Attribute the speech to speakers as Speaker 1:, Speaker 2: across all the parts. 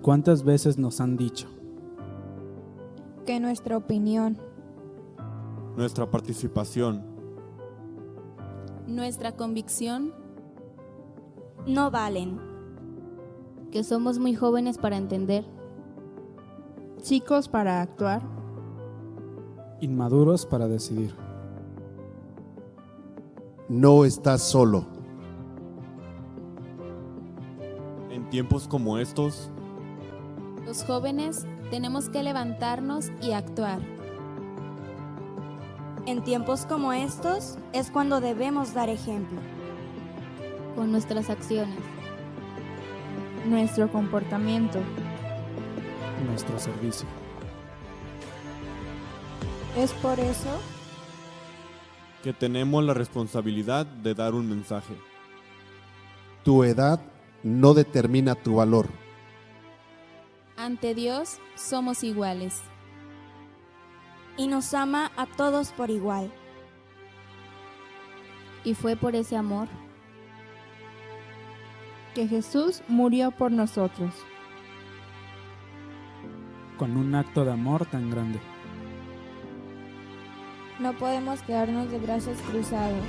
Speaker 1: ¿Cuántas veces nos han dicho
Speaker 2: que nuestra opinión,
Speaker 3: nuestra participación,
Speaker 4: nuestra convicción,
Speaker 2: no valen?
Speaker 5: que somos muy jóvenes para entender,
Speaker 6: chicos para actuar,
Speaker 1: inmaduros para decidir?
Speaker 7: No estás solo.
Speaker 3: en tiempos como estos,
Speaker 4: los jóvenes tenemos que levantarnos y actuar.
Speaker 2: En tiempos como estos es cuando debemos dar ejemplo.
Speaker 5: con nuestras acciones,
Speaker 6: nuestro comportamiento.
Speaker 1: Nuestro servicio.
Speaker 2: Es por eso
Speaker 3: que tenemos la responsabilidad de dar un mensaje.
Speaker 7: Tu edad no determina tu valor.
Speaker 4: Ante Dios somos iguales.
Speaker 2: y nos ama a todos por igual.
Speaker 5: y fue por ese amor
Speaker 6: Que Jesús murió por nosotros.
Speaker 1: Con un acto de amor tan grande.
Speaker 2: No podemos quedarnos de brazos cruzados.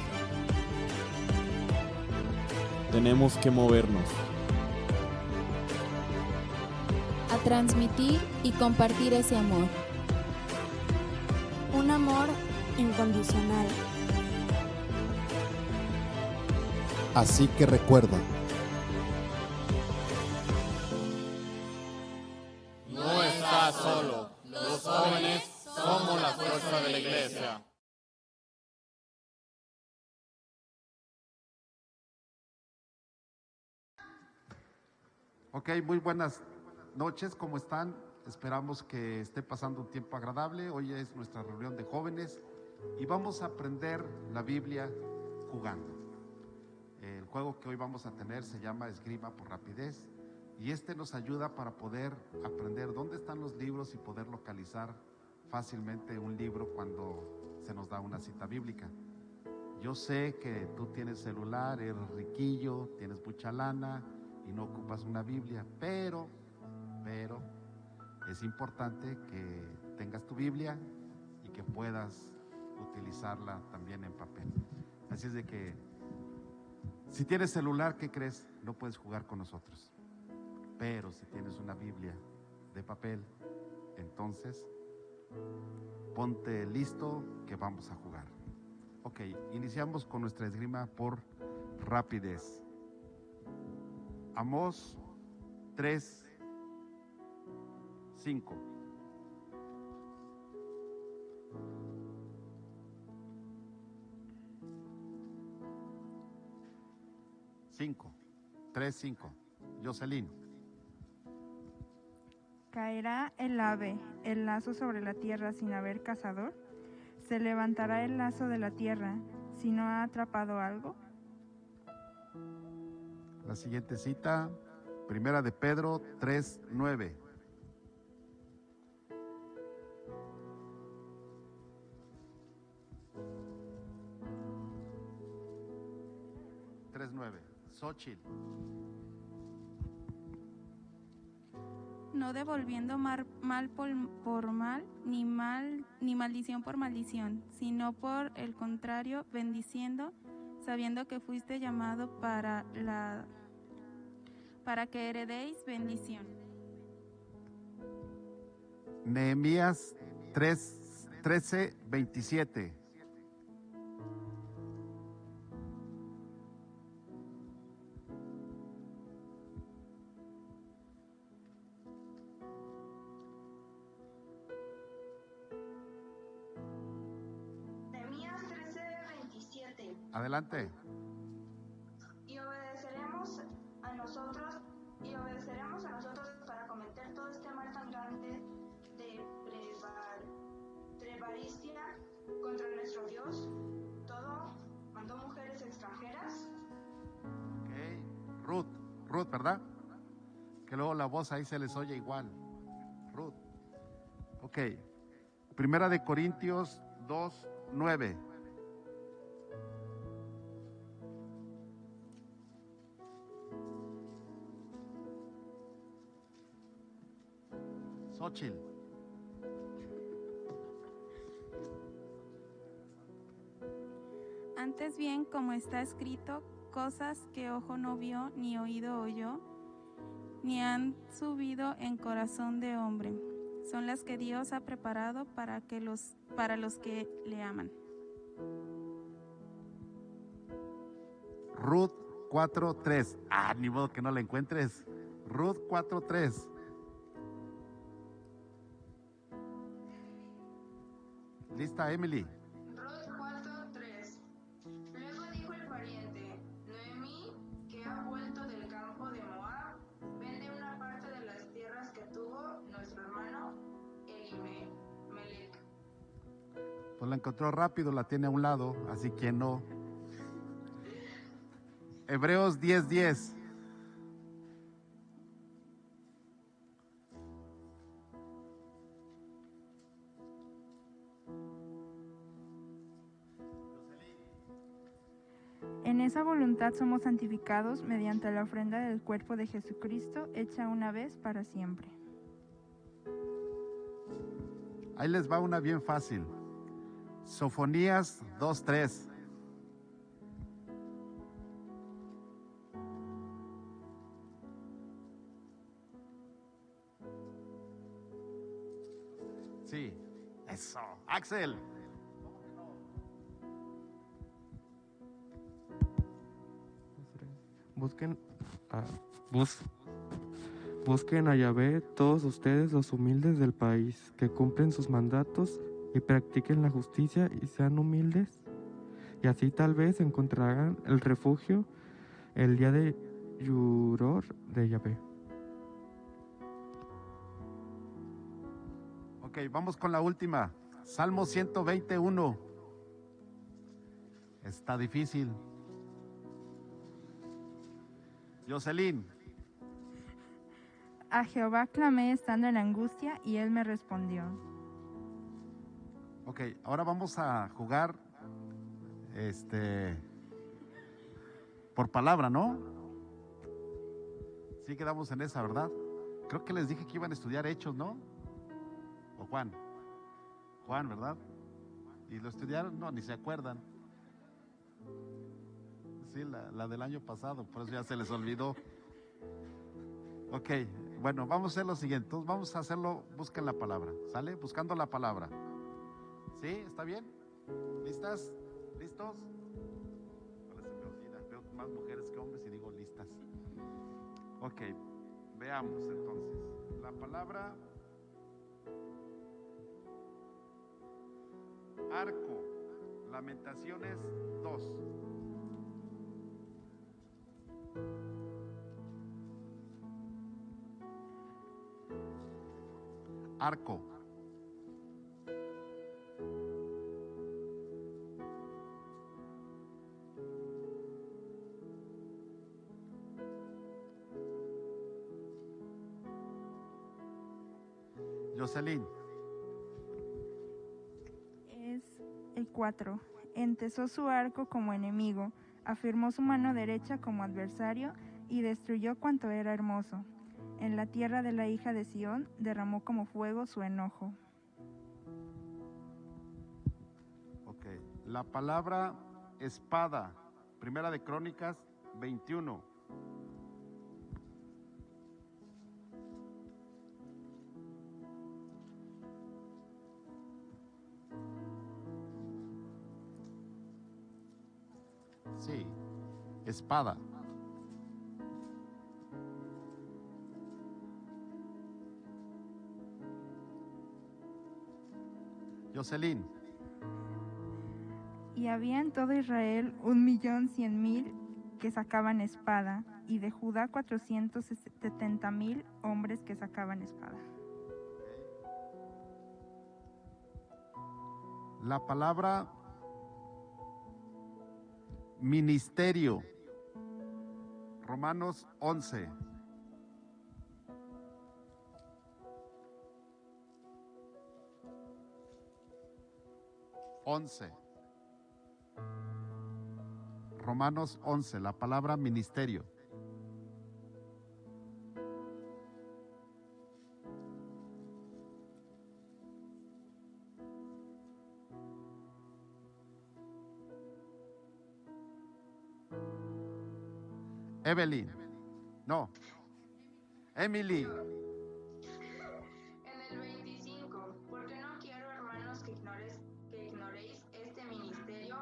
Speaker 3: Tenemos que movernos.
Speaker 4: A transmitir y compartir ese amor.
Speaker 2: Un amor incondicional.
Speaker 7: Así que recuerda,
Speaker 8: No estás solo. Los jóvenes somos la fuerza de la iglesia.
Speaker 9: Ok, muy buenas noches, ¿cómo están? Esperamos que esté pasando un tiempo agradable. Hoy es nuestra reunión de jóvenes y vamos a aprender la Biblia jugando. El juego que hoy vamos a tener se llama Esgrima por Rapidez y este nos ayuda para poder aprender dónde están los libros y poder localizar fácilmente un libro cuando se nos da una cita bíblica. Yo sé que tú tienes celular, eres riquillo, tienes mucha lana y no ocupas una Biblia, pero es importante que tengas tu Biblia y que puedas utilizarla también en papel. Así es de que si tienes celular, ¿qué crees? No puedes jugar con nosotros. Pero si tienes una Biblia de papel, entonces ponte listo que vamos a jugar. Ok, iniciamos con nuestra esgrima por rapidez. Amós 3, 5. Cinco, 3, 5. Jocelyn.
Speaker 6: Caerá el ave, el lazo sobre la tierra sin haber cazador. Se levantará el lazo de la tierra si no ha atrapado algo.
Speaker 9: La siguiente cita, Primera de Pedro 3, 9. Xochitl.
Speaker 10: No devolviendo mal por mal, ni maldición por maldición, sino por el contrario, bendiciendo, sabiendo que fuiste llamado para que heredéis bendición.
Speaker 9: Nehemías 13, 27. Adelante.
Speaker 11: Y obedeceremos a nosotros para cometer todo este mal tan grande de prevaricía contra nuestro Dios. Todo mandó mujeres extranjeras.
Speaker 9: Ok, Ruth, ¿verdad? Que luego la voz ahí se les oye igual. Ruth. Ok, Primera de Corintios 2, 9. Xochitl.
Speaker 10: Antes bien, como está escrito, cosas que ojo no vio, ni oído oyó, ni han subido en corazón de hombre, son las que Dios ha preparado para los que le aman.
Speaker 9: Ruth 4:3. Ni modo que no la encuentres. Ruth 4:3. ¿Lista, Emily?
Speaker 11: Ruth 4:3. Luego dijo el pariente, Noemí, que ha vuelto del campo de Moab, vende una parte de las tierras que tuvo nuestro hermano Elimelech.
Speaker 9: Pues la encontró rápido, la tiene a un lado, así que no. Hebreos 10:10.
Speaker 6: En esa voluntad somos santificados mediante la ofrenda del cuerpo de Jesucristo, hecha una vez para siempre.
Speaker 9: Ahí les va una bien fácil. Sofonías 2:3. Sí, eso. Axel.
Speaker 12: Busquen a Yahvé todos ustedes los humildes del país, que cumplen sus mandatos y practiquen la justicia y sean humildes. Y así tal vez encontrarán el refugio el día de Yuror de Yahvé.
Speaker 9: Ok, vamos con la última. Salmo 121. Está difícil. Jocelyn.
Speaker 6: A Jehová clamé estando en angustia y él me respondió.
Speaker 9: Ok, ahora vamos a jugar por palabra, ¿no? Sí quedamos en esa, ¿verdad? Creo que les dije que iban a estudiar Hechos, ¿no? ¿O Juan? Juan, ¿verdad? ¿Y lo estudiaron? No, ni se acuerdan. Sí, la del año pasado, por eso ya se les olvidó. Ok, bueno, vamos a hacer lo siguiente. Entonces vamos a hacerlo, busquen la palabra, ¿sale? Buscando la palabra. ¿Sí? ¿Está bien? ¿Listas? ¿Listos? Ahora se me olvida, veo más mujeres que hombres y digo listas. Ok, veamos entonces. La palabra arco, Lamentaciones 2. Arco. Jocelyn.
Speaker 6: Es el 4. Entesó su arco como enemigo, afirmó su mano derecha como adversario y destruyó cuanto era hermoso. En la tierra de la hija de Sión derramó como fuego su enojo.
Speaker 9: Ok, la palabra espada, Primera de Crónicas 21. Sí, espada. Jocelyn.
Speaker 6: Y había en todo Israel 1.100.000 que sacaban espada, y de Judá 470.000 hombres que sacaban espada.
Speaker 9: La palabra ministerio, Romanos 11. Romanos 11, la palabra ministerio. Evelyn. No. Emily.
Speaker 11: En el 25, porque no quiero, hermanos, que ignoréis este misterio.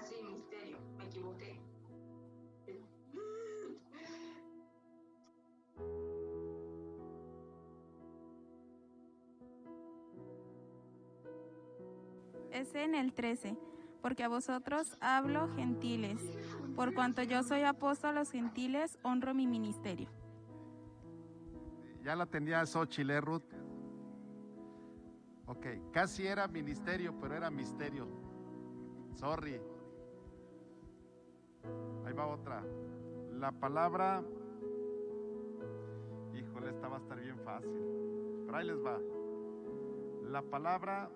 Speaker 11: Sí, misterio, me equivoqué.
Speaker 10: Es en el 13, porque a vosotros hablo, gentiles. Por cuanto yo soy apóstol a los gentiles, honro mi ministerio.
Speaker 9: Ya la tenía Xochitl, Ruth. Ok, casi era ministerio, pero era misterio. Sorry. Ahí va otra. La palabra, híjole, esta va a estar bien fácil, pero ahí les va. La palabra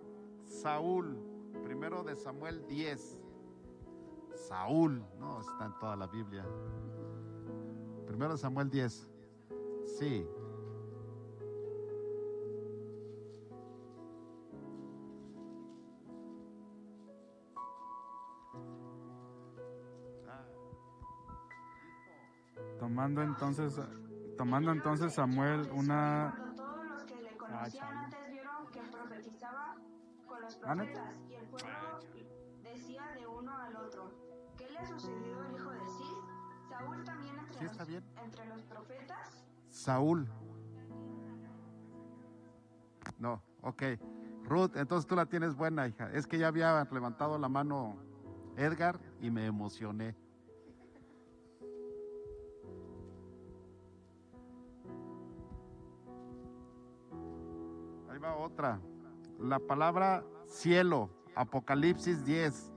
Speaker 9: Saúl, primero de Samuel 10. Saúl, no, está en toda la Biblia. Primero de Samuel 10. Sí.
Speaker 1: Tomando entonces Samuel una...
Speaker 11: Cuando todos los que le conocían
Speaker 1: chale.
Speaker 11: antes vieron que profetizaba con los
Speaker 1: ¿Ah, no?
Speaker 11: profetas, y el pueblo decía de uno al otro: ¿qué le ha sucedido al hijo de Cis? Saúl también
Speaker 9: ¿Sí está bien?
Speaker 11: entre los profetas.
Speaker 9: Saúl. No, ok. Ruth, entonces tú la tienes buena, hija. Es que ya había levantado la mano Edgar y me emocioné. Ahí va otra. La palabra cielo, Apocalipsis 10.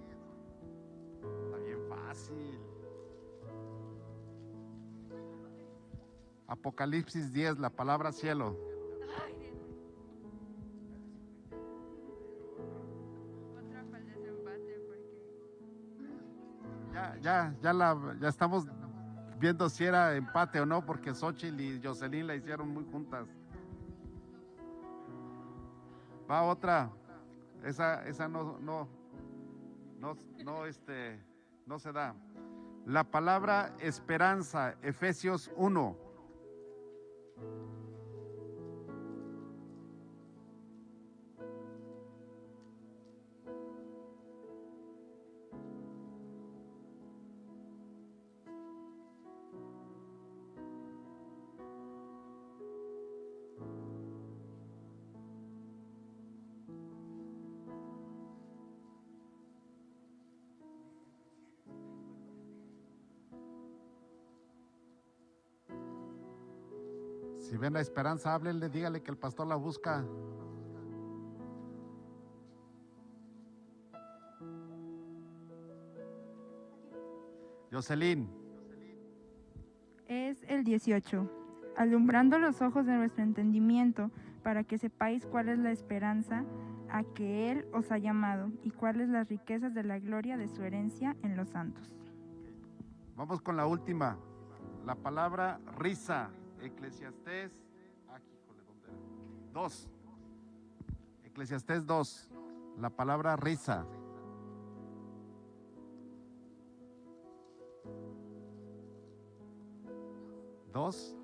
Speaker 9: Está bien fácil. Apocalipsis 10, la palabra cielo. Ya estamos viendo si era empate o no, porque Xochitl y Jocelyn la hicieron muy juntas. Va otra. Esa no se da. La palabra esperanza, Efesios 1. Si ven la esperanza, háblenle, dígale que el pastor la busca. Jocelyn.
Speaker 6: Es el 18. Alumbrando los ojos de nuestro entendimiento, para que sepáis cuál es la esperanza a que Él os ha llamado y cuáles las riquezas de la gloria de su herencia en los santos.
Speaker 9: Vamos con la última. La palabra risa, Eclesiastés 2. Eclesiastés 2. La palabra risa. ¿2?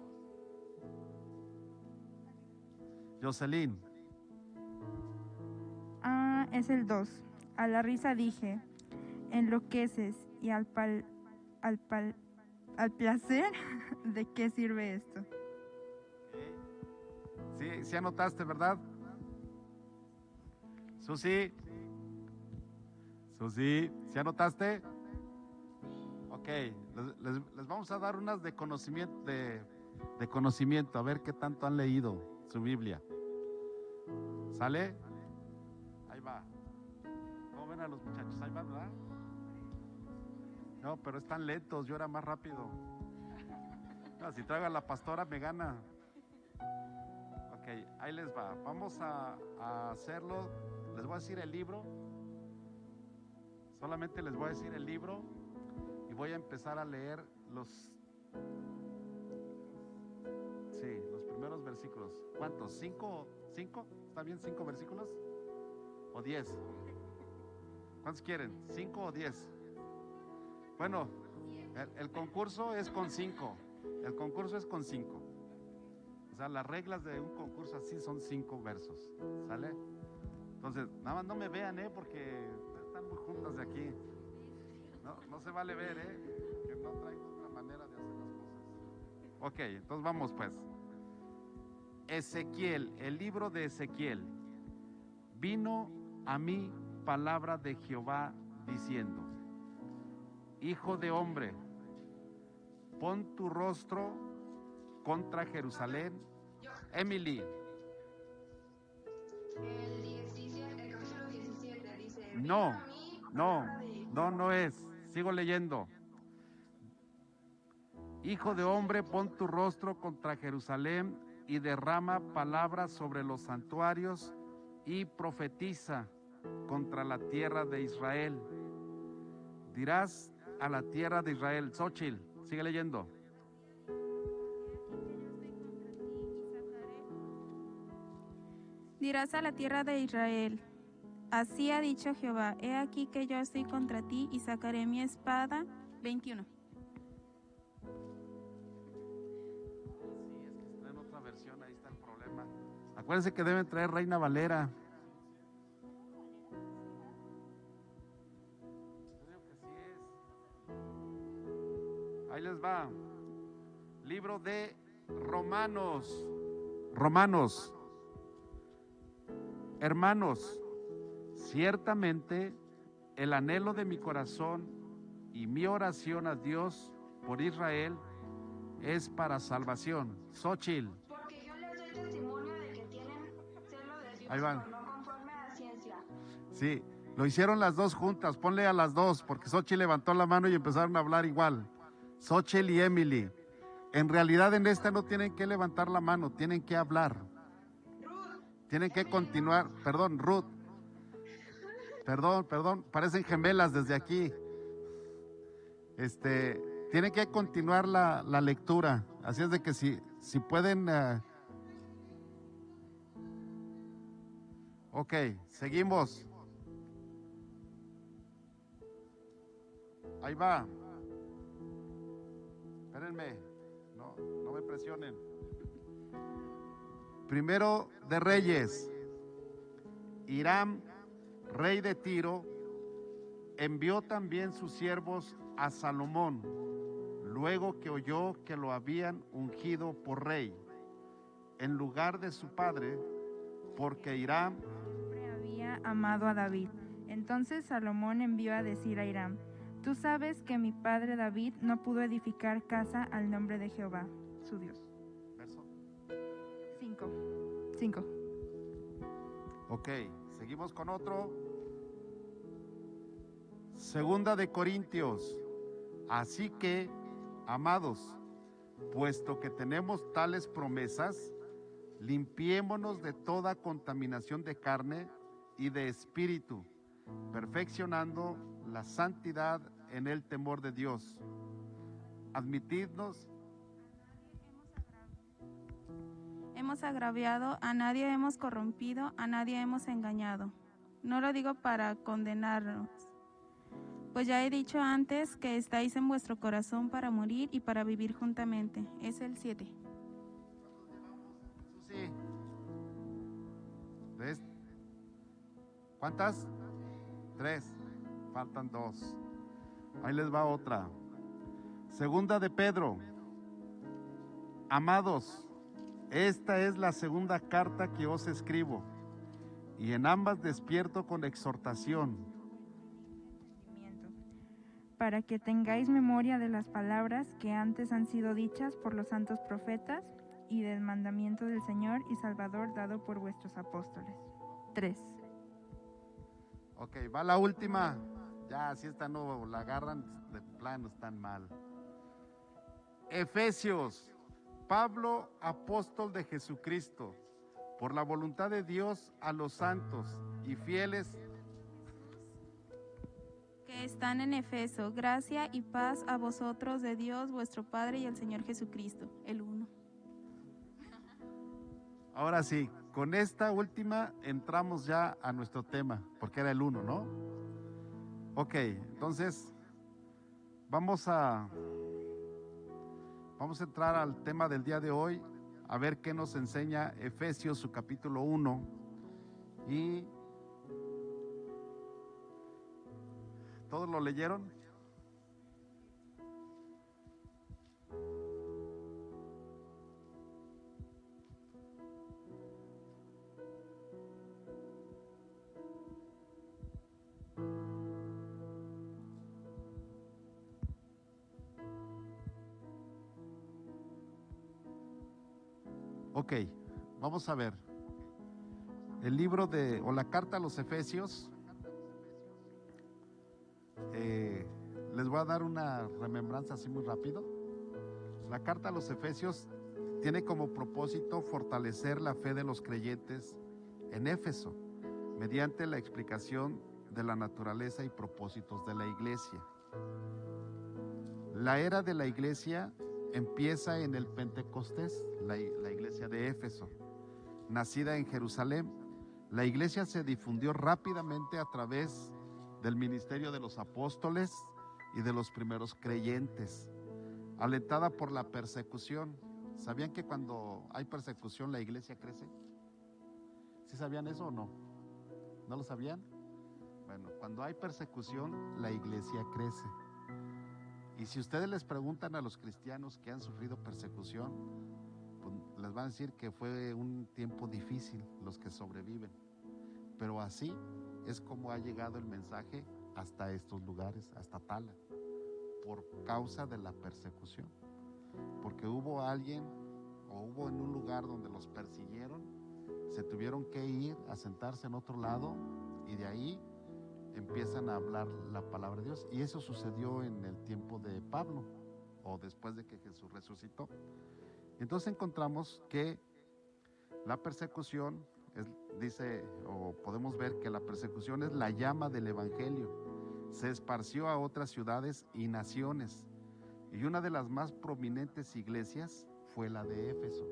Speaker 9: Jocelyn.
Speaker 6: Es el 2. A la risa dije, enloqueces, y al placer, ¿de qué sirve esto?
Speaker 9: Sí anotaste, ¿verdad? Susi, ¿sí anotaste? Ok, les vamos a dar unas de conocimiento, a ver qué tanto han leído su Biblia. ¿Sale? Ahí va. ¿Cómo ven a los muchachos? Ahí van, ¿verdad? No, pero están lentos, yo era más rápido. No, si traigo a la pastora me gana. Ok, ahí les va. Vamos a hacerlo. Les voy a decir el libro. Solamente les voy a decir el libro y voy a empezar a leer los primeros versículos. ¿Cuántos? ¿5? ¿Está bien 5 versículos? ¿O 10? ¿Cuántos quieren? ¿5 o 10? Bueno, el concurso es con 5. El concurso es con 5. O sea, las reglas de un concurso así son 5 versos. ¿Sale? Entonces, nada más no me vean, porque están muy juntas de aquí. No se vale ver, que no traigo otra manera de hacer las cosas. Ok, entonces vamos pues. Ezequiel, el libro de Ezequiel. Vino a mí palabra de Jehová diciendo: Hijo de hombre, pon tu rostro contra Jerusalén. Emily.
Speaker 11: El capítulo 17 dice:
Speaker 9: No es. Sigo leyendo. Hijo de hombre, pon tu rostro contra Jerusalén y derrama palabras sobre los santuarios y profetiza contra la tierra de Israel. Dirás a la tierra de Israel. Xochitl, sigue leyendo.
Speaker 10: Dirás a la tierra de Israel: así ha dicho Jehová, he aquí que yo estoy contra ti y sacaré mi espada. 21.
Speaker 9: Sí, es que está en otra versión, ahí está el problema. Acuérdense que deben traer Reina Valera. Yo digo que sí es. Ahí les va. Libro de Romanos. Romanos. Hermanos, ciertamente el anhelo de mi corazón y mi oración a Dios por Israel es para salvación. Xochitl.
Speaker 11: Porque yo les doy testimonio de que tienen celo de Dios,
Speaker 9: Ahí van.
Speaker 11: pero no conforme a la ciencia.
Speaker 9: Sí, lo hicieron las dos juntas. Ponle a las dos, porque Xochitl levantó la mano y empezaron a hablar igual. Xochitl y Emily. En realidad en esta no tienen que levantar la mano, tienen que hablar. Tienen que continuar. Perdón, Ruth. Perdón, parecen gemelas desde aquí. Tienen que continuar la lectura. Así es de que si pueden. Ok, seguimos. Ahí va. Espérenme, no me presionen. Primero de Reyes. Hiram, rey de Tiro, envió también sus siervos a Salomón, luego que oyó que lo habían ungido por rey, en lugar de su padre, porque Hiram
Speaker 6: había amado a David. Entonces Salomón envió a decir a Hiram: tú sabes que mi padre David no pudo edificar casa al nombre de Jehová, su Dios.
Speaker 9: Verso
Speaker 6: 5.
Speaker 9: Ok, seguimos con otro. Segunda de Corintios. Así que, amados, puesto que tenemos tales promesas, limpiémonos de toda contaminación de carne y de espíritu, perfeccionando la santidad en el temor de Dios. Admitidnos.
Speaker 10: Hemos agraviado, a nadie hemos corrompido, a nadie hemos engañado. No lo digo para condenarnos, pues ya he dicho antes que estáis en vuestro corazón para morir y para vivir juntamente. Es el 7.
Speaker 9: Sí. ¿Ves? ¿Cuántas? 3. Faltan 2. Ahí les va otra. Segunda de Pedro. Amados, esta es la segunda carta que os escribo, y en ambas despierto con exhortación,
Speaker 6: para que tengáis memoria de las palabras que antes han sido dichas por los santos profetas y del mandamiento del Señor y Salvador dado por vuestros apóstoles. 3.
Speaker 9: Ok, va la última. Ya, si esta no la agarran, de plano están mal. Efesios. Pablo, apóstol de Jesucristo, por la voluntad de Dios, a los santos y fieles
Speaker 10: Que están en Efeso, gracia y paz a vosotros de Dios vuestro Padre y el Señor Jesucristo. El 1.
Speaker 9: Ahora sí, con esta última entramos ya a nuestro tema, porque era el 1, ¿no? Ok, entonces, Vamos a entrar al tema del día de hoy, a ver qué nos enseña Efesios, su capítulo 1. Y ¿todos lo leyeron? Ok, vamos a ver. El libro o la carta a los Efesios, les voy a dar una remembranza así muy rápido. La carta a los Efesios tiene como propósito fortalecer la fe de los creyentes en Éfeso, mediante la explicación de la naturaleza y propósitos de la iglesia. La era de la iglesia empieza en el Pentecostés, la iglesia de Éfeso, nacida en Jerusalén. La iglesia se difundió rápidamente a través del ministerio de los apóstoles y de los primeros creyentes, alentada por la persecución. ¿Sabían que cuando hay persecución la iglesia crece? ¿Sí sabían eso o no? ¿No lo sabían? Bueno, cuando hay persecución la iglesia crece. Y si ustedes les preguntan a los cristianos que han sufrido persecución, pues les van a decir que fue un tiempo difícil los que sobreviven. Pero así es como ha llegado el mensaje hasta estos lugares, hasta Tala, por causa de la persecución. Porque hubo alguien o hubo en un lugar donde los persiguieron, se tuvieron que ir a sentarse en otro lado y de ahí empiezan a hablar la palabra de Dios. Y eso sucedió en el tiempo de Pablo o después de que Jesús resucitó. Entonces encontramos que la persecución dice, o podemos ver que la persecución es la llama del evangelio. Se esparció a otras ciudades y naciones, y una de las más prominentes iglesias fue la de Éfeso,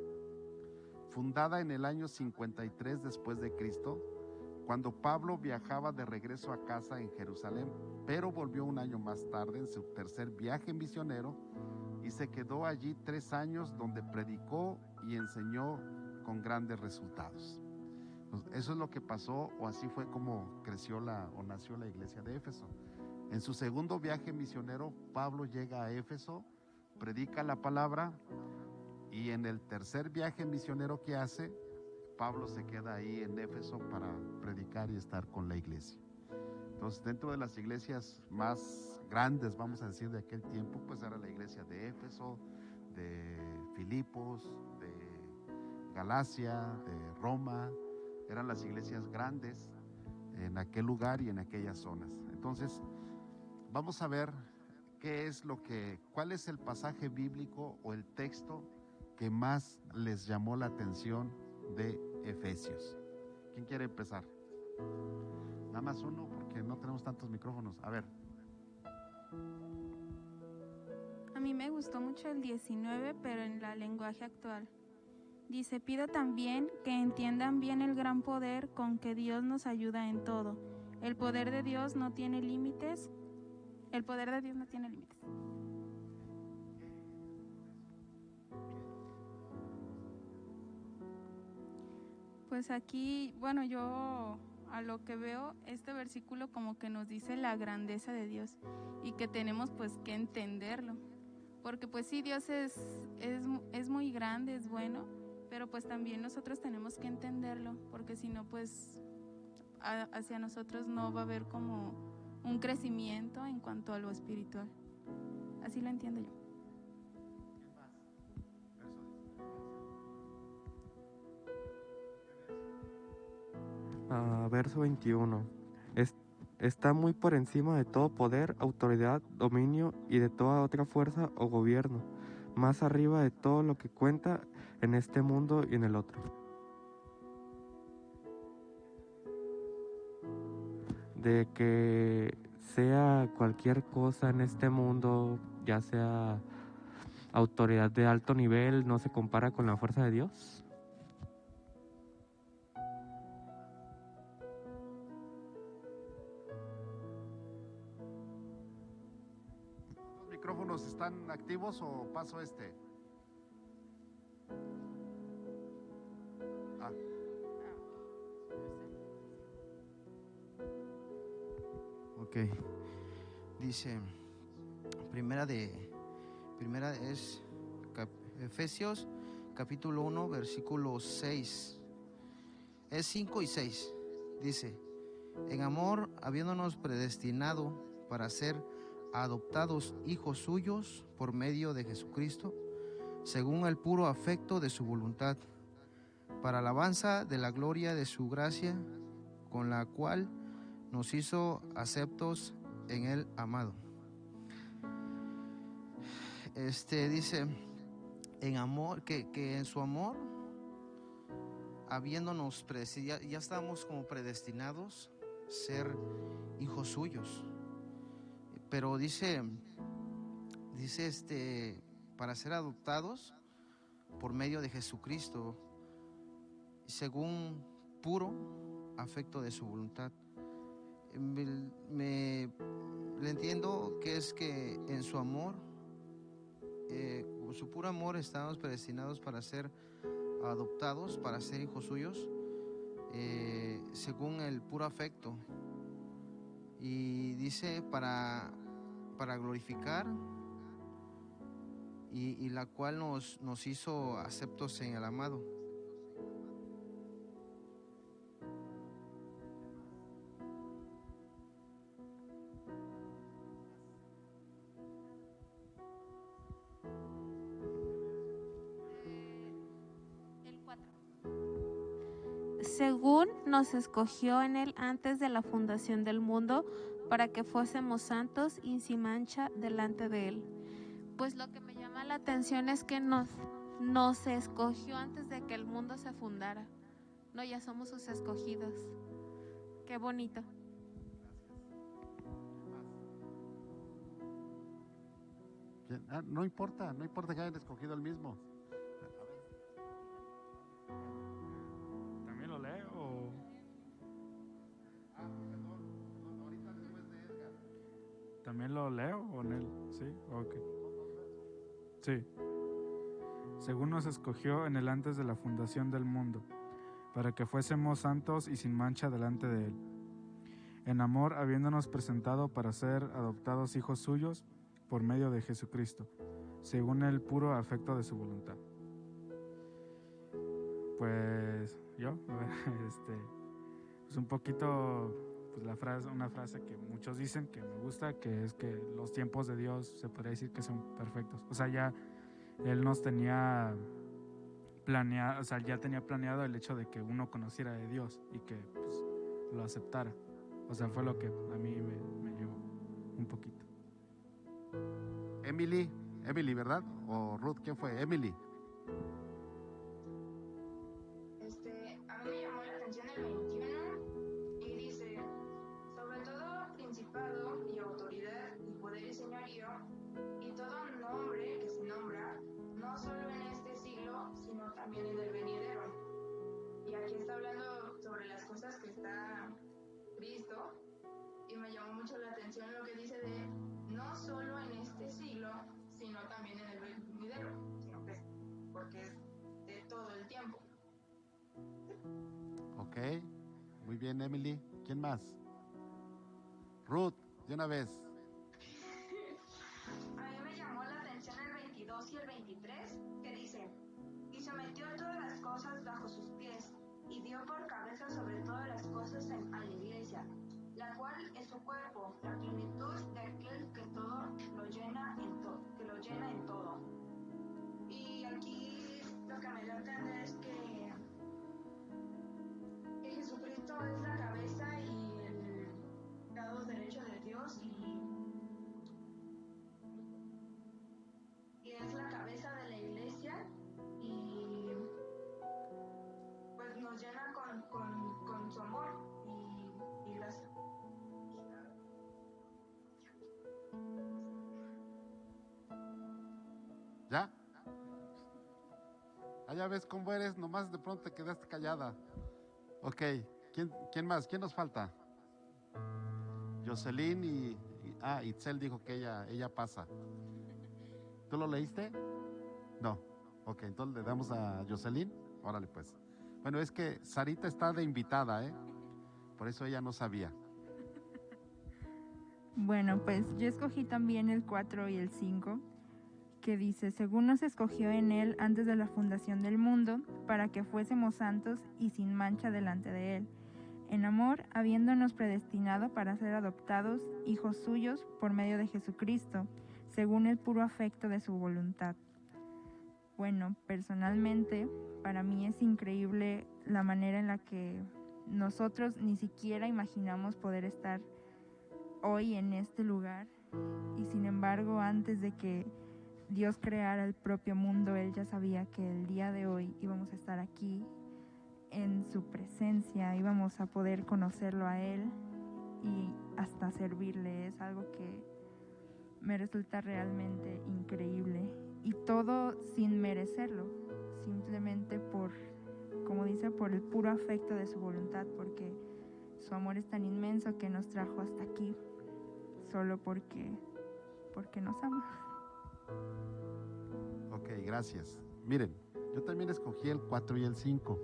Speaker 9: fundada en el año 53 después de Cristo, cuando Pablo viajaba de regreso a casa en Jerusalén, pero volvió un año más tarde en su tercer viaje misionero y se quedó allí 3 años, donde predicó y enseñó con grandes resultados. Eso es lo que pasó, o así fue como creció o nació la iglesia de Éfeso. En su segundo viaje misionero, Pablo llega a Éfeso, predica la palabra, y en el tercer viaje misionero que hace, Pablo se queda ahí en Éfeso para predicar y estar con la iglesia. Entonces, dentro de las iglesias más grandes, vamos a decir, de aquel tiempo, pues era la iglesia de Éfeso, de Filipos, de Galacia, de Roma. Eran las iglesias grandes en aquel lugar y en aquellas zonas. Entonces, vamos a ver cuál es el pasaje bíblico o el texto que más les llamó la atención de Efesios. ¿Quién quiere empezar? Nada más uno, porque no tenemos tantos micrófonos. A ver.
Speaker 10: A mí me gustó mucho el 19, pero en la lenguaje actual. Dice: pido también que entiendan bien el gran poder con que Dios nos ayuda en todo. El poder de Dios no tiene límites. El poder de Dios no tiene límites. Pues aquí, bueno, yo a lo que veo, este versículo como que nos dice la grandeza de Dios y que tenemos pues que entenderlo. Porque pues sí, Dios es muy grande, es bueno, pero pues también nosotros tenemos que entenderlo, porque si no pues hacia nosotros no va a haber como un crecimiento en cuanto a lo espiritual. Así lo entiendo yo.
Speaker 12: Verso 21. Está muy por encima de todo poder, autoridad, dominio y de toda otra fuerza o gobierno, más arriba de todo lo que cuenta en este mundo y en el otro. De que sea cualquier cosa en este mundo, ya sea autoridad de alto nivel, no se compara con la fuerza de Dios.
Speaker 9: chicos? ¿Están activos o paso este? Ah.
Speaker 13: Ok. Dice, primera es Efesios capítulo 1 versículo 6. Es 5 y 6. Dice, en amor, habiéndonos predestinado para ser adoptados hijos suyos por medio de Jesucristo, según el puro afecto de su voluntad, para alabanza de la gloria de su gracia, con la cual nos hizo aceptos en el amado. Dice, en amor, que en su amor, habiéndonos ya estamos como predestinados ser hijos suyos, pero dice para ser adoptados por medio de Jesucristo, según puro afecto de su voluntad. Le entiendo que es que en su amor, por su puro amor, estamos predestinados para ser adoptados, para ser hijos suyos, según el puro afecto. Y dice para glorificar, y la cual nos hizo aceptos en el amado.
Speaker 10: Según nos escogió en él antes de la fundación del mundo, para que fuésemos santos y sin mancha delante de él. Pues lo que me llama la atención es que nos escogió antes de que el mundo se fundara. No, ya somos sus escogidos. Qué bonito.
Speaker 9: No importa que hayan escogido el mismo.
Speaker 1: ¿También lo leo o...?
Speaker 9: Ahorita después de Edgar.
Speaker 1: ¿También lo leo o en él? Sí, ok. Sí. Según nos escogió en el antes de la fundación del mundo, para que fuésemos santos y sin mancha delante de él. En amor, habiéndonos presentado para ser adoptados hijos suyos por medio de Jesucristo, según el puro afecto de su voluntad. Pues yo, pues un poquito, pues una frase que muchos dicen que me gusta, que es que los tiempos de Dios se podría decir que son perfectos. O sea, ya Él nos tenía planeado, o sea, ya tenía planeado el hecho de que uno conociera de Dios y que pues, lo aceptara. O sea, fue lo que a mí me llegó un poquito.
Speaker 9: Emily, ¿verdad? ¿O Ruth? ¿Quién fue? Emily.
Speaker 11: A mí me llamó la atención el 21 y dice, sobre todo principado y autoridad y poder y señorío y todo nombre que se nombra, no solo en este siglo, sino también en el venidero. Y aquí está hablando sobre las cosas que está Cristo, y me llamó mucho la atención lo que dice de no solo en este siglo, sino también en el venidero, sino que porque es de todo el tiempo.
Speaker 9: Ok, muy bien, Emily. ¿Quién más? Ruth, de una vez.
Speaker 11: A mí me llamó la atención el 22 y el 23, que dice, y sometió todas las cosas bajo sus pies, y dio por cabeza sobre todas las cosas a la iglesia, la cual es su cuerpo, la plenitud de aquel que todo lo llena en todo. Y aquí lo que me da a entender es que Jesucristo es la cabeza y el lado derecho de Dios y es la cabeza de la iglesia y pues nos llena con su amor y gracia.
Speaker 9: ¿Ya? Allá ves cómo eres, nomás de pronto te quedaste callada. Ok, ¿quién más? ¿Quién nos falta? Jocelyn y Itzel dijo que ella pasa. ¿Tú lo leíste? No. Ok, entonces le damos a Jocelyn. Órale pues. Bueno, es que Sarita está de invitada, ¿eh? Por eso ella no sabía.
Speaker 6: Bueno, pues yo escogí también el 4 y el 5, que dice, según nos escogió en Él antes de la fundación del mundo, para que fuésemos santos y sin mancha delante de Él, en amor, habiéndonos predestinado para ser adoptados hijos suyos por medio de Jesucristo, según el puro afecto de su voluntad. Bueno, personalmente, para mí es increíble la manera en la que nosotros ni siquiera imaginamos poder estar hoy en este lugar, y sin embargo, antes de que Dios creara el propio mundo, Él ya sabía que el día de hoy íbamos a estar aquí en su presencia, íbamos a poder conocerlo a Él y hasta servirle. Es algo que me resulta realmente increíble, y todo sin merecerlo, simplemente por, como dice, por el puro afecto de su voluntad, porque su amor es tan inmenso que nos trajo hasta aquí, solo porque nos ama.
Speaker 9: Ok, gracias. Miren, yo también escogí el 4 y el 5.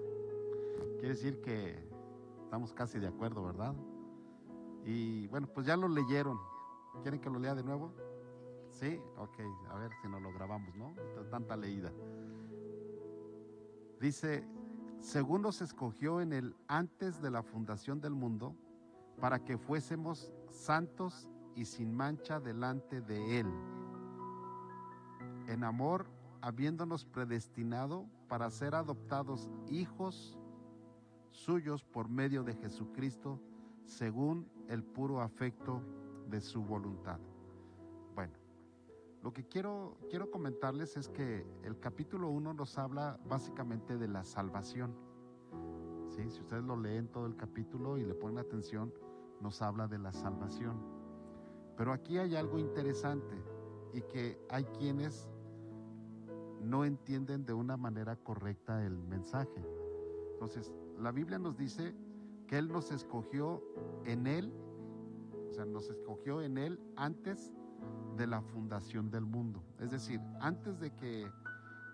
Speaker 9: Quiere decir que estamos casi de acuerdo, ¿verdad? Y bueno, pues ya lo leyeron. ¿Quieren que lo lea de nuevo? Sí, ok, a ver si nos lo grabamos, ¿no? Tanta leída. Dice, según nos escogió en Él antes de la fundación del mundo, para que fuésemos santos y sin mancha delante de Él, en amor, habiéndonos predestinado para ser adoptados hijos suyos por medio de Jesucristo, según el puro afecto de su voluntad. Bueno, lo que quiero comentarles es que el capítulo 1 nos habla básicamente de la salvación. ¿Sí? Si ustedes lo leen todo el capítulo y le ponen atención, nos habla de la salvación. Pero aquí hay algo interesante, y que hay quienes no entienden de una manera correcta el mensaje. Entonces, la Biblia nos dice que Él nos escogió en Él, o sea, nos escogió en Él antes de la fundación del mundo. Es decir, antes de que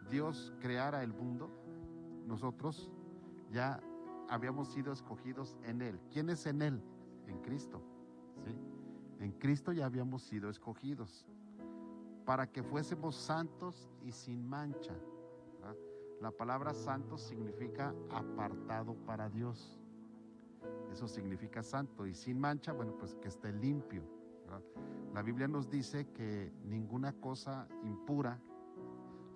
Speaker 9: Dios creara el mundo, nosotros ya habíamos sido escogidos en Él. ¿Quién es en Él? En Cristo, ¿sí? En Cristo ya habíamos sido escogidos para que fuésemos santos y sin mancha, ¿verdad? La palabra santo significa apartado para Dios. Eso significa santo. Y sin mancha, bueno, pues que esté limpio, ¿verdad? La Biblia nos dice que ninguna cosa impura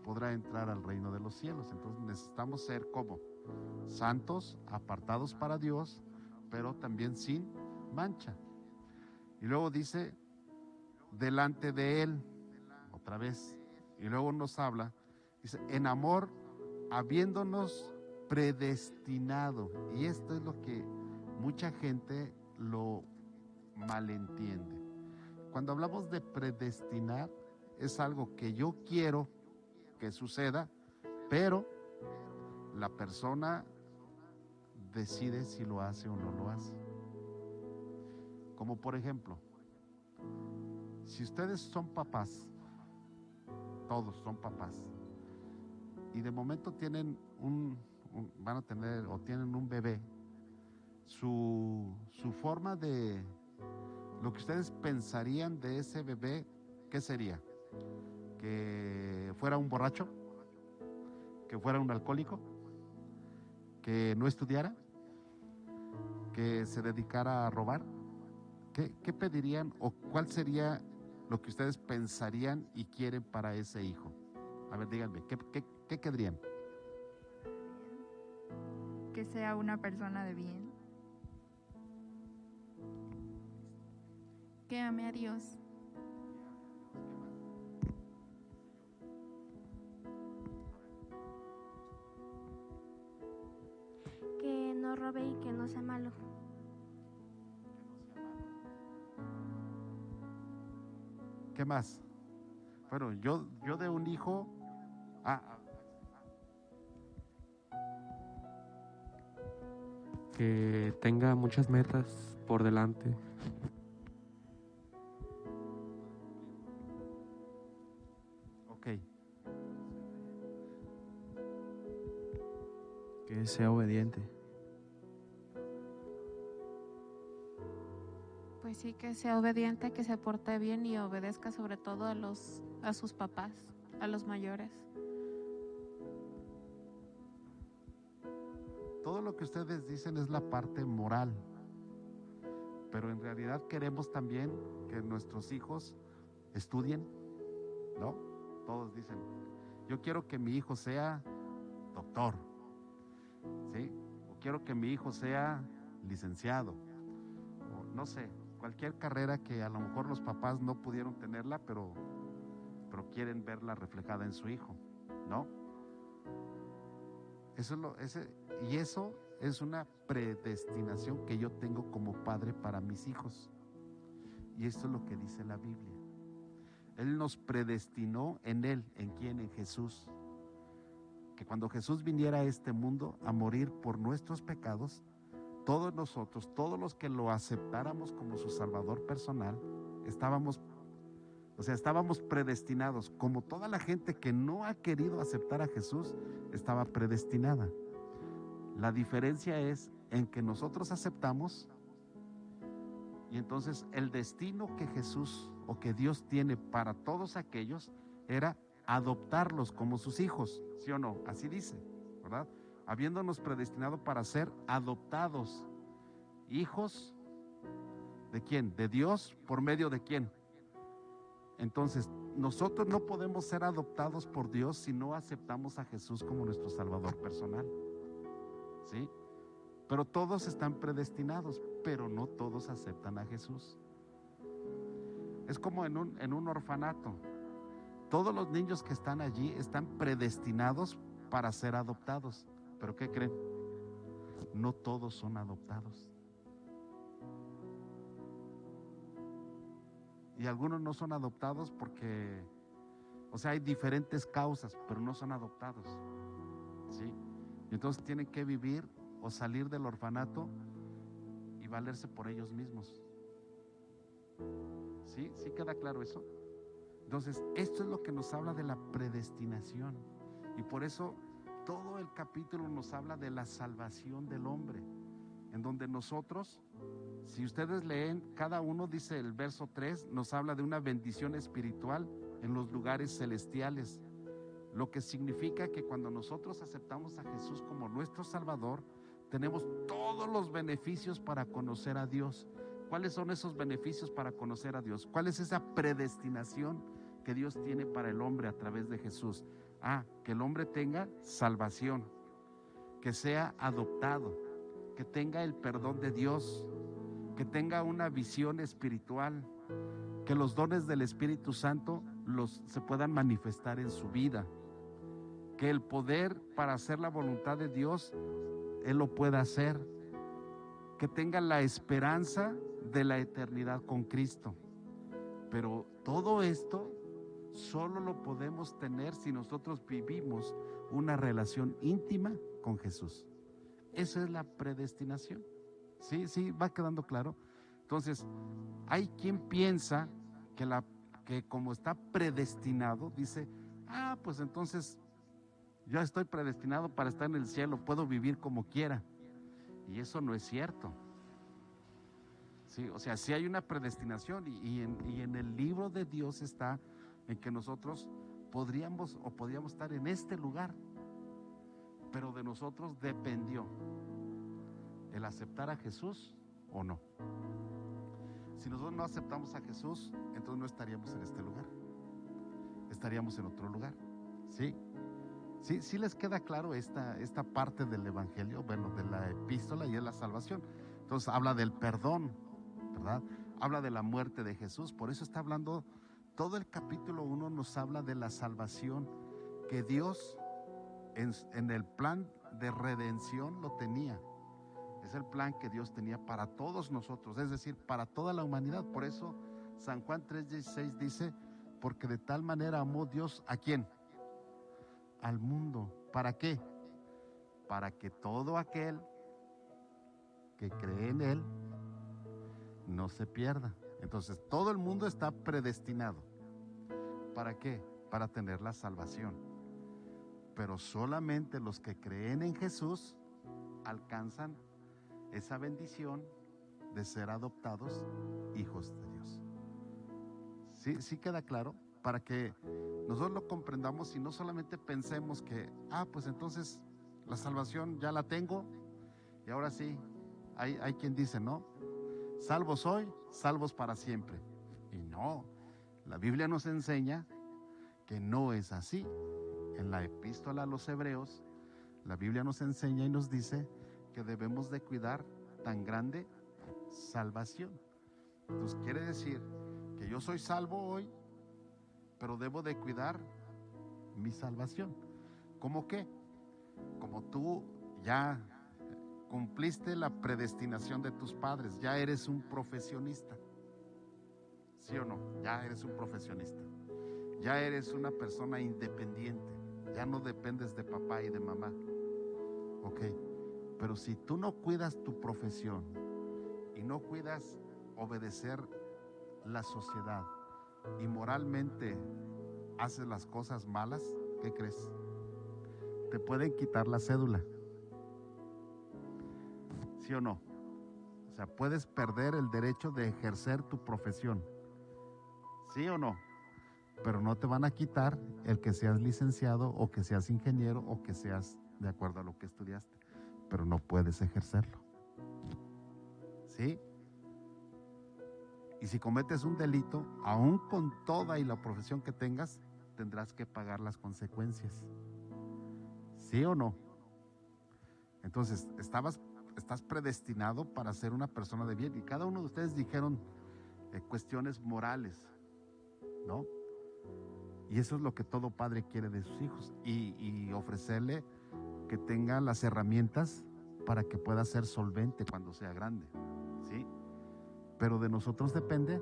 Speaker 9: podrá entrar al reino de los cielos. Entonces necesitamos ser como santos, apartados para Dios, pero también sin mancha. Y luego dice, delante de Él, otra vez. Y luego nos habla, dice, en amor, habiéndonos predestinado. Y esto es lo que mucha gente lo malentiende. Cuando hablamos de predestinar, es algo que yo quiero que suceda, pero la persona decide si lo hace o no lo hace. Como por ejemplo, si ustedes son papás, todos son papás, y de momento tienen van a tener o tienen un bebé, su forma de, lo que ustedes pensarían de ese bebé, ¿qué sería? ¿Que fuera un borracho? ¿Que fuera un alcohólico? ¿Que no estudiara? ¿Que se dedicara a robar? ¿Qué pedirían o cuál sería lo que ustedes pensarían y quieren para ese hijo? A ver, díganme, ¿qué querrían?
Speaker 6: Que sea una persona de bien.
Speaker 10: Que ame a Dios.
Speaker 14: Que no robe y que no sea malo.
Speaker 9: ¿Qué más? Bueno, yo de un hijo,
Speaker 12: que tenga muchas metas por delante.
Speaker 9: ok,
Speaker 12: Que sea obediente.
Speaker 15: Pues sí, que sea obediente, que se porte bien y obedezca sobre todo a sus papás, a los mayores.
Speaker 9: Todo lo que ustedes dicen es la parte moral, pero en realidad queremos también que nuestros hijos estudien, ¿no? Todos dicen, yo quiero que mi hijo sea doctor, ¿sí? O quiero que mi hijo sea licenciado, o no sé, cualquier carrera que a lo mejor los papás no pudieron tenerla, pero quieren verla reflejada en su hijo, ¿no? Eso es una predestinación que yo tengo como padre para mis hijos. Y esto es lo que dice la Biblia. Él nos predestinó en Él. ¿En quién? En Jesús. Que cuando Jesús viniera a este mundo a morir por nuestros pecados, todos nosotros, todos los que lo aceptáramos como su Salvador personal, estábamos predestinados. Como toda la gente que no ha querido aceptar a Jesús, estaba predestinada. La diferencia es en que nosotros aceptamos, y entonces el destino que Jesús o que Dios tiene para todos aquellos era adoptarlos como sus hijos, ¿sí o no? Así dice, ¿verdad? Habiéndonos predestinado para ser adoptados, hijos ¿de quién? De Dios, ¿por medio de quién? Entonces, nosotros no podemos ser adoptados por Dios si no aceptamos a Jesús como nuestro Salvador personal, ¿sí? Pero todos están predestinados, pero no todos aceptan a Jesús. Es como en un orfanato. Todos los niños que están allí están predestinados para ser adoptados. ¿Pero qué creen? No todos son adoptados. Y algunos no son adoptados porque, hay diferentes causas, pero no son adoptados, ¿sí? Y entonces tienen que vivir o salir del orfanato y valerse por ellos mismos. ¿Sí? ¿Sí queda claro eso? Entonces, esto es lo que nos habla de la predestinación. Y por eso todo el capítulo nos habla de la salvación del hombre, en donde nosotros, si ustedes leen, cada uno dice el verso 3, nos habla de una bendición espiritual en los lugares celestiales, lo que significa que cuando nosotros aceptamos a Jesús como nuestro Salvador, tenemos todos los beneficios para conocer a Dios. ¿Cuáles son esos beneficios para conocer a Dios? ¿Cuál es esa predestinación que Dios tiene para el hombre a través de Jesús? Que el hombre tenga salvación, que sea adoptado, que tenga el perdón de Dios, que tenga una visión espiritual, que los dones del Espíritu Santo se puedan manifestar en su vida, que el poder para hacer la voluntad de Dios, Él lo pueda hacer, que tenga la esperanza de la eternidad con Cristo. Pero todo esto solo lo podemos tener si nosotros vivimos una relación íntima con Jesús. Eso es la predestinación. ¿Sí? ¿Va quedando claro? Entonces, hay quien piensa que como está predestinado, dice, pues entonces yo estoy predestinado para estar en el cielo, puedo vivir como quiera. Y eso no es cierto. Sí, sí hay una predestinación y en el libro de Dios está en que nosotros podríamos estar en este lugar, pero de nosotros dependió el aceptar a Jesús o no. Si nosotros no aceptamos a Jesús, entonces no estaríamos en este lugar, estaríamos en otro lugar. ¿Sí les queda claro esta parte del evangelio? Bueno, de la epístola, y es la salvación. Entonces habla del perdón, ¿verdad? Habla de la muerte de Jesús. Por eso está hablando, todo el capítulo 1 nos habla de la salvación que Dios en el plan de redención lo tenía. Es el plan que Dios tenía para todos nosotros, es decir, para toda la humanidad. Por eso San Juan 3:16 dice, porque de tal manera amó Dios, ¿a quién? Al mundo. ¿Para qué? Para que todo aquel que cree en Él no se pierda. Entonces, todo el mundo está predestinado. ¿Para qué? Para tener la salvación. Pero solamente los que creen en Jesús alcanzan esa bendición de ser adoptados hijos de Dios. ¿Sí queda claro? Para que nosotros lo comprendamos y no solamente pensemos que, pues entonces la salvación ya la tengo y ahora sí, hay quien dice, ¿no? Salvo soy, salvos para siempre. Y no, la Biblia nos enseña que no es así. En la epístola a los Hebreos, la Biblia nos enseña y nos dice que debemos de cuidar tan grande salvación. Entonces quiere decir que yo soy salvo hoy, pero debo de cuidar mi salvación. ¿Cómo qué? Como tú ya cumpliste la predestinación de tus padres, ya eres un profesionista. ¿Sí o no? Ya eres un profesionista. Ya eres una persona independiente. Ya no dependes de papá y de mamá. Ok. Pero si tú no cuidas tu profesión y no cuidas obedecer la sociedad y moralmente haces las cosas malas, ¿qué crees? Te pueden quitar la cédula. ¿Sí o no? O sea, puedes perder el derecho de ejercer tu profesión. ¿Sí o no? Pero no te van a quitar el que seas licenciado o que seas ingeniero o que seas de acuerdo a lo que estudiaste. Pero no puedes ejercerlo. ¿Sí? Y si cometes un delito, aún con toda y la profesión que tengas, tendrás que pagar las consecuencias. ¿Sí o no? Entonces, estás predestinado para ser una persona de bien. Y cada uno de ustedes dijeron cuestiones morales, ¿no? Y eso es lo que todo padre quiere de sus hijos. Y ofrecerle que tenga las herramientas para que pueda ser solvente cuando sea grande, ¿sí? Pero de nosotros depende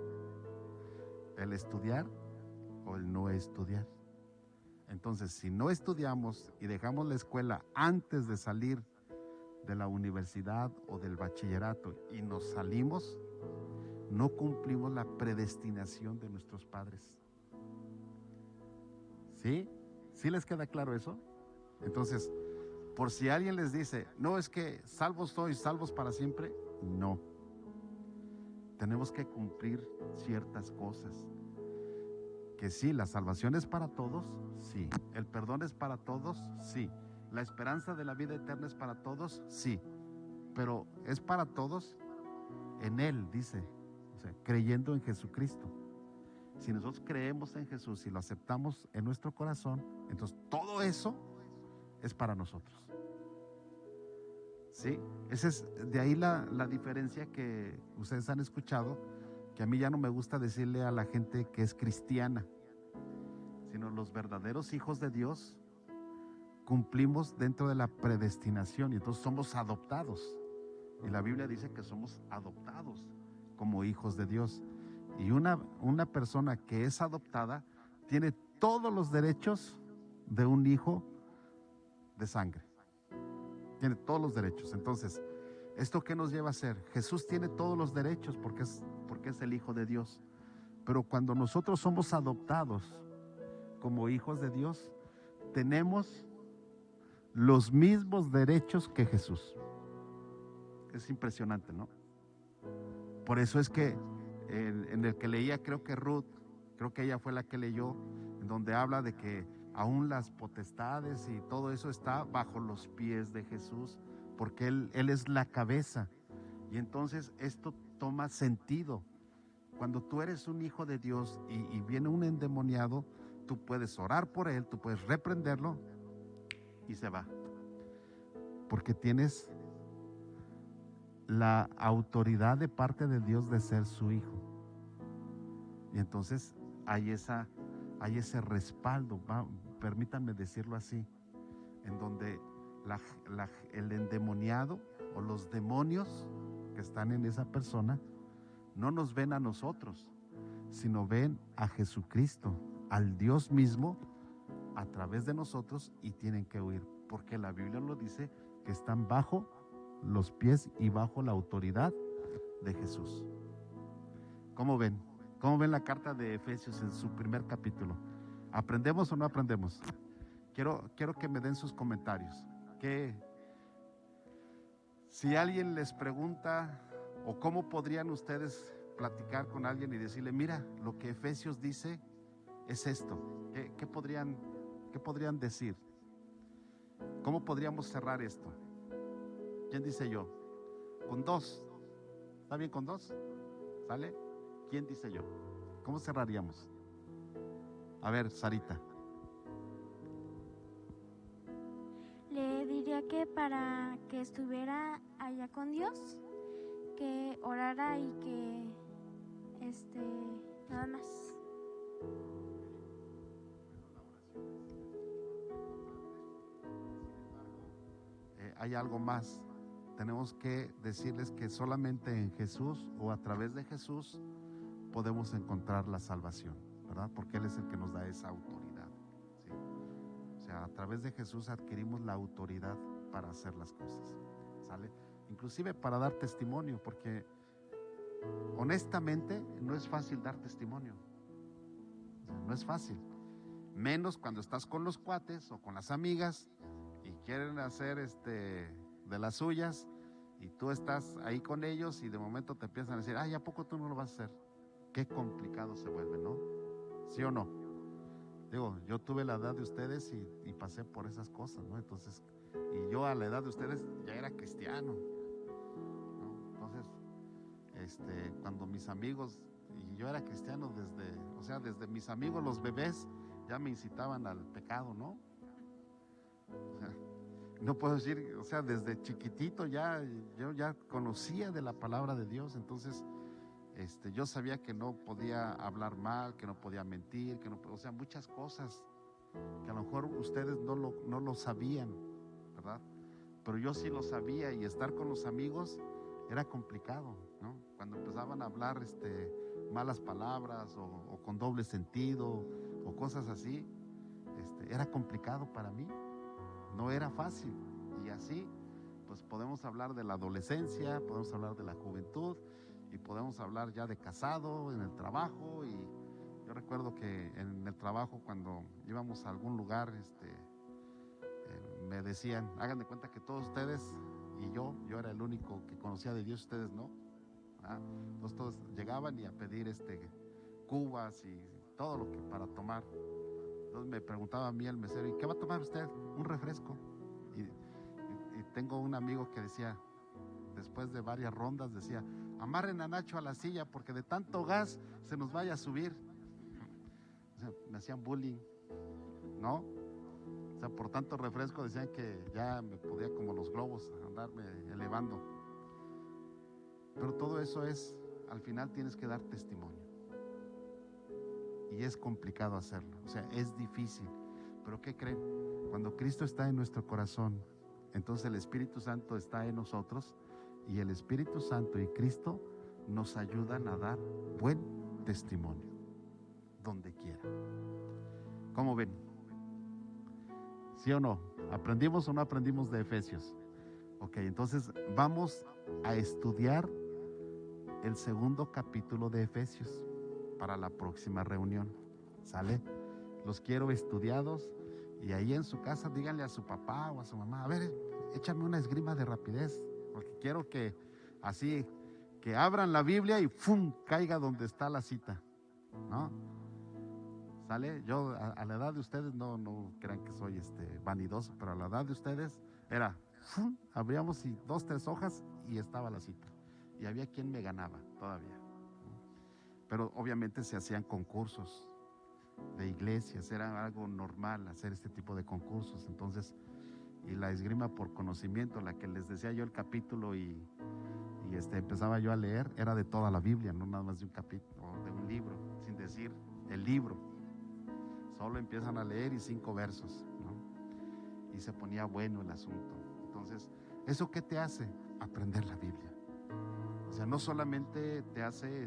Speaker 9: el estudiar o el no estudiar. Entonces, si no estudiamos y dejamos la escuela antes de salir de la universidad o del bachillerato y nos salimos, no cumplimos la predestinación de nuestros padres. ¿Sí? ¿Sí les queda claro eso? Entonces, por si alguien les dice, no, es que salvos soy, salvos para siempre, no. Tenemos que cumplir ciertas cosas. Que sí, la salvación es para todos, sí. El perdón es para todos, sí. La esperanza de la vida eterna es para todos, sí. Pero es para todos en Él, dice, o sea, creyendo en Jesucristo. Si nosotros creemos en Jesús y lo aceptamos en nuestro corazón, entonces todo eso es para nosotros. ¿Sí? De ahí la diferencia que ustedes han escuchado, que a mí ya no me gusta decirle a la gente que es cristiana, sino los verdaderos hijos de Dios cumplimos dentro de la predestinación y entonces somos adoptados. Y la Biblia dice que somos adoptados como hijos de Dios. Y una persona que es adoptada tiene todos los derechos de un hijo de sangre. Tiene todos los derechos. Entonces, ¿esto qué nos lleva a hacer? Jesús tiene todos los derechos porque es el Hijo de Dios. Pero cuando nosotros somos adoptados como hijos de Dios, tenemos los mismos derechos que Jesús. Es impresionante, ¿no? Por eso es que en el que leía, creo que Ruth, creo que ella fue la que leyó, en donde habla de que aún las potestades y todo eso está bajo los pies de Jesús, porque Él es la cabeza. Y entonces esto toma sentido. Cuando tú eres un hijo de Dios y viene un endemoniado, tú puedes orar por él, tú puedes reprenderlo y se va. Porque tienes la autoridad de parte de Dios de ser su hijo. Y entonces hay ese respaldo, permítanme decirlo así, en donde el endemoniado o los demonios que están en esa persona no nos ven a nosotros, sino ven a Jesucristo, al Dios mismo a través de nosotros y tienen que huir, porque la Biblia lo dice que están bajo los pies y bajo la autoridad de Jesús. ¿Cómo ven? ¿Cómo ven la carta de Efesios en su primer capítulo? ¿Aprendemos o no aprendemos? Quiero que me den sus comentarios. Si alguien les pregunta, o cómo podrían ustedes platicar con alguien y decirle, mira, lo que Efesios dice es esto, ¿qué podrían decir? ¿Cómo podríamos cerrar esto? ¿Quién dice yo? Con dos. ¿Está bien con dos? ¿Sale? ¿Quién dice yo? ¿Cómo cerraríamos? A ver, Sarita.
Speaker 14: Le diría que para que estuviera allá con Dios, que orara y que nada más.
Speaker 9: Hay algo más. Tenemos que decirles que solamente en Jesús o a través de Jesús podemos encontrar la salvación, ¿verdad? Porque Él es el que nos da esa autoridad, ¿sí? O sea, a través de Jesús adquirimos la autoridad para hacer las cosas, ¿sale? Inclusive para dar testimonio, porque honestamente no es fácil dar testimonio. O sea, no es fácil. Menos cuando estás con los cuates o con las amigas y quieren hacer de las suyas, y tú estás ahí con ellos y de momento te empiezan a decir, ay, ¿a poco tú no lo vas a hacer? Qué complicado se vuelve, ¿no? ¿Sí o no? Digo, yo tuve la edad de ustedes y pasé por esas cosas, ¿no? Entonces, y yo a la edad de ustedes ya era cristiano, ¿no? Entonces, cuando mis amigos, y yo era cristiano desde mis amigos los bebés ya me incitaban al pecado, ¿no? O sea, no puedo decir, o sea, desde chiquitito yo ya conocía de la palabra de Dios, entonces yo sabía que no podía hablar mal, que no podía mentir, o sea, muchas cosas que a lo mejor ustedes no lo sabían, ¿verdad? Pero yo sí lo sabía, y estar con los amigos era complicado, ¿no? Cuando empezaban a hablar malas palabras o con doble sentido o cosas así, era complicado para mí. No era fácil, y así pues podemos hablar de la adolescencia, podemos hablar de la juventud, y podemos hablar ya de casado, en el trabajo. Y yo recuerdo que en el trabajo, cuando íbamos a algún lugar, me decían, hagan de cuenta que todos ustedes y yo era el único que conocía de Dios, ustedes no, ¿ah? Entonces todos llegaban y a pedir cubas y todo lo que para tomar. Entonces me preguntaba a mí el mesero, ¿y qué va a tomar usted? Un refresco. Y tengo un amigo que decía, después de varias rondas, decía, amarren a Nacho a la silla porque de tanto gas se nos vaya a subir. O sea, me hacían bullying, ¿no? O sea, por tanto refresco decían que ya me podía, como los globos, andarme elevando. Pero todo eso al final tienes que dar testimonio. Y es complicado hacerlo, o sea, es difícil. Pero ¿qué creen? Cuando Cristo está en nuestro corazón, entonces el Espíritu Santo está en nosotros, y el Espíritu Santo y Cristo nos ayudan a dar buen testimonio, donde quiera. ¿Cómo ven? ¿Sí o no? ¿Aprendimos o no aprendimos de Efesios? Ok, entonces vamos a estudiar el segundo capítulo de Efesios para la próxima reunión, ¿sale? Los quiero estudiados, y ahí en su casa díganle a su papá o a su mamá, a ver, échame una esgrima de rapidez, porque quiero que así, que abran la Biblia y ¡fum!, caiga donde está la cita, ¿no? ¿Sale? Yo a la edad de ustedes, no crean que soy vanidoso, pero a la edad de ustedes era, ¡fum!, abríamos y 2, 3 hojas y estaba la cita, y había quien me ganaba todavía. Pero obviamente se hacían concursos de iglesias, era algo normal hacer este tipo de concursos. Entonces, y la esgrima por conocimiento, la que les decía yo el capítulo y empezaba yo a leer, era de toda la Biblia, no nada más de un capítulo o de un libro, sin decir el libro. Solo empiezan a leer y 5 versos, ¿no? Y se ponía bueno el asunto. Entonces, ¿eso qué te hace? Aprender la Biblia. O sea, no solamente te hace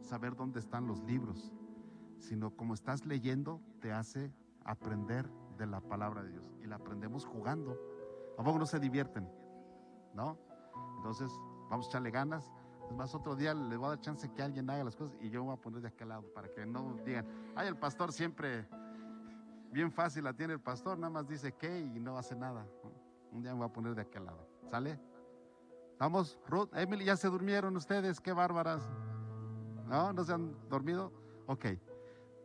Speaker 9: saber dónde están los libros, sino como estás leyendo, te hace aprender de la palabra de Dios. Y la aprendemos jugando. ¿A poco no se divierten? ¿No? Entonces, vamos a echarle ganas. Es más, otro día les voy a dar chance que alguien haga las cosas y yo me voy a poner de aquel lado para que no digan, ay, el pastor siempre bien fácil la tiene el pastor, nada más dice qué y no hace nada. Un día me voy a poner de aquel lado. ¿Sale? ¿Estamos? Ruth, Emily, ¿ya se durmieron ustedes? ¡Qué bárbaras! ¿No? ¿No se han dormido? Ok.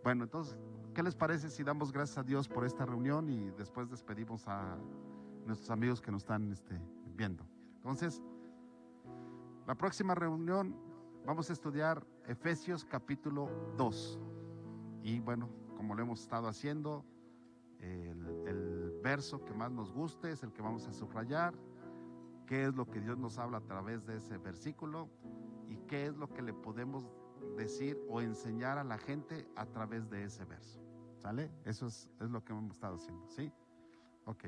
Speaker 9: Bueno, entonces, ¿qué les parece si damos gracias a Dios por esta reunión y después despedimos a nuestros amigos que nos están viendo? Entonces, la próxima reunión vamos a estudiar Efesios capítulo 2. Y bueno, como lo hemos estado haciendo, el verso que más nos guste es el que vamos a subrayar. ¿Qué es lo que Dios nos habla a través de ese versículo? ¿Y qué es lo que le podemos decir o enseñar a la gente a través de ese verso? ¿Sale? Eso es lo que hemos estado haciendo, ¿sí? Ok.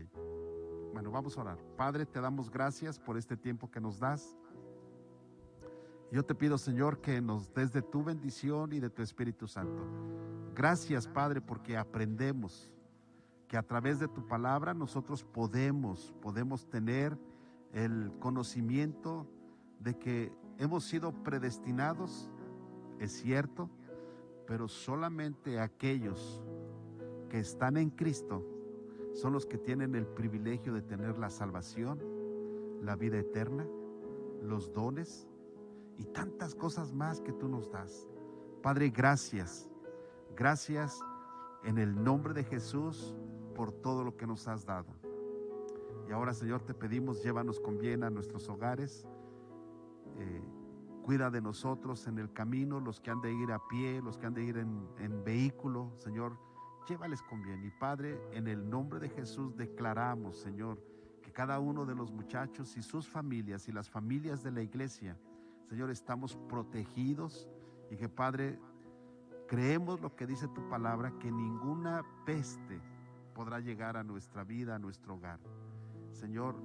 Speaker 9: Bueno, vamos a orar. Padre, te damos gracias por este tiempo que nos das. Yo te pido, Señor, que nos des de tu bendición y de tu Espíritu Santo. Gracias, Padre, porque aprendemos que a través de tu palabra nosotros podemos tener el conocimiento de que hemos sido predestinados, es cierto, pero solamente aquellos que están en Cristo son los que tienen el privilegio de tener la salvación, la vida eterna, los dones y tantas cosas más que tú nos das. Padre, gracias en el nombre de Jesús por todo lo que nos has dado. Y ahora, Señor, te pedimos, llévanos con bien a nuestros hogares, cuida de nosotros en el camino, los que han de ir a pie, los que han de ir en vehículo, Señor, llévales con bien. Y Padre, en el nombre de Jesús declaramos, Señor, que cada uno de los muchachos y sus familias y las familias de la iglesia, Señor, estamos protegidos y que, Padre, creemos lo que dice tu palabra, que ninguna peste podrá llegar a nuestra vida, a nuestro hogar. Señor,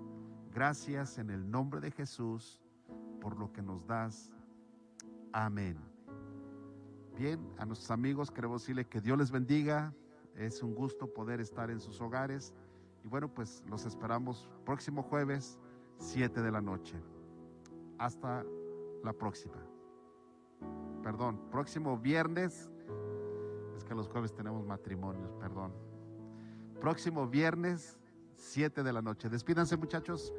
Speaker 9: gracias en el nombre de Jesús por lo que nos das. Amén. Bien, a nuestros amigos queremos decirles que Dios les bendiga. Es un gusto poder estar en sus hogares. Y bueno, pues los esperamos próximo jueves, 7 de la noche. Hasta la próxima. Perdón, próximo viernes. Es que los jueves tenemos matrimonios, perdón. Próximo viernes, 7 de la noche. Despídanse, muchachos.